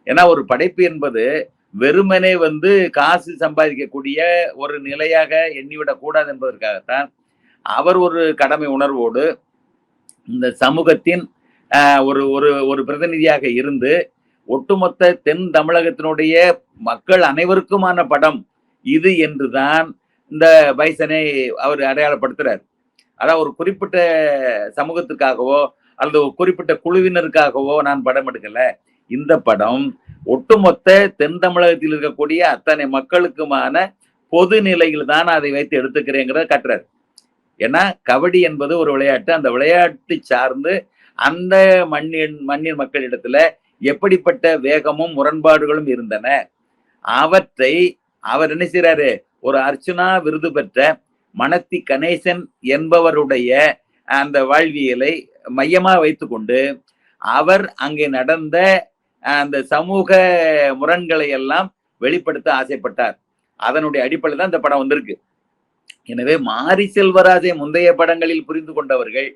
ஏன்னா ஒரு படைப்பு என்பது வெறுமனே காசு சம்பாதிக்கக்கூடிய ஒரு நிலையாக எண்ணிவிடக் கூடாது என்பதற்காகத்தான் அவர் ஒரு கடமை உணர்வோடு இந்த சமூகத்தின் ஒரு ஒரு ஒரு பிரதிநிதியாக இருந்து ஒட்டுமொத்த தென் தமிழகத்தினுடைய மக்கள் அனைவருக்குமான படம் இது என்றுதான் இந்த பைசனை அவர் அடையாளப்படுத்துறார். அதாவது ஒரு குறிப்பிட்ட சமூகத்துக்காகவோ அல்லது ஒரு குறிப்பிட்ட குழுவினருக்காகவோ நான் படம் எடுக்கல. இந்த படம் ஒட்டுமொத்த தென் தமிழகத்தில் இருக்கக்கூடிய அத்தனை மக்களுக்குமான பொது நிலையில் தான் அதை வைத்து எடுத்துக்கிறேங்கிறத காட்டுறாரு. ஏன்னா கபடி என்பது ஒரு விளையாட்டு. அந்த விளையாட்டு சார்ந்து அந்த மண்ணின் மக்களிடத்துல எப்படிப்பட்ட வேகமும் முரண்பாடுகளும் இருந்தன. அவற்றை அவர் என்ன செய்றாரு, ஒரு அர்ச்சுனா விருது பெற்ற மணத்தி கணேசன் என்பவருடைய அந்த வாழ்வியலை மையமா வைத்துக்கொண்டு அவர் அங்கே நடந்த அந்த சமூக முரண்களை எல்லாம் வெளிப்படுத்த ஆசைப்பட்டார். அதனுடைய அடிப்படையில் தான் இந்த படம் வந்திருக்கு. எனவே மாரி செல்வராஜை முந்தைய படங்களில் புரிந்து கொண்டவர்கள்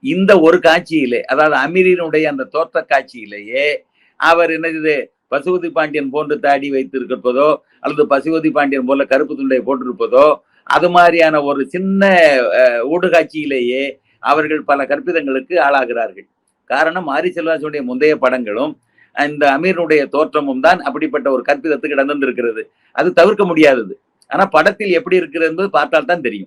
இந்த ஒரு காட்சியிலே, அதாவது அமீரினுடைய அந்த தோற்ற காட்சியிலேயே அவர் என்னது பசுபதி பாண்டியன் போன்று தாடி வைத்திருப்பதோ அல்லது பசுபதி பாண்டியன் போல கருப்பு துண்டை போட்டிருப்பதோ அது மாதிரியான ஒரு சின்ன ஊடுகாட்சியிலேயே அவர்கள் பல கற்பிதங்களுக்கு ஆளாகிறார்கள். காரணம் மாரி செல்வராஜனுடைய முந்தைய படங்களும் இந்த அமீருடைய தோற்றமும் தான் அப்படிப்பட்ட ஒரு கற்பிதத்துக்கு இடந்திருக்கிறது. அது தவிர்க்க முடியாதது. ஆனா படத்தில் எப்படி இருக்கிறது என்பது பார்த்தால் தான் தெரியும்.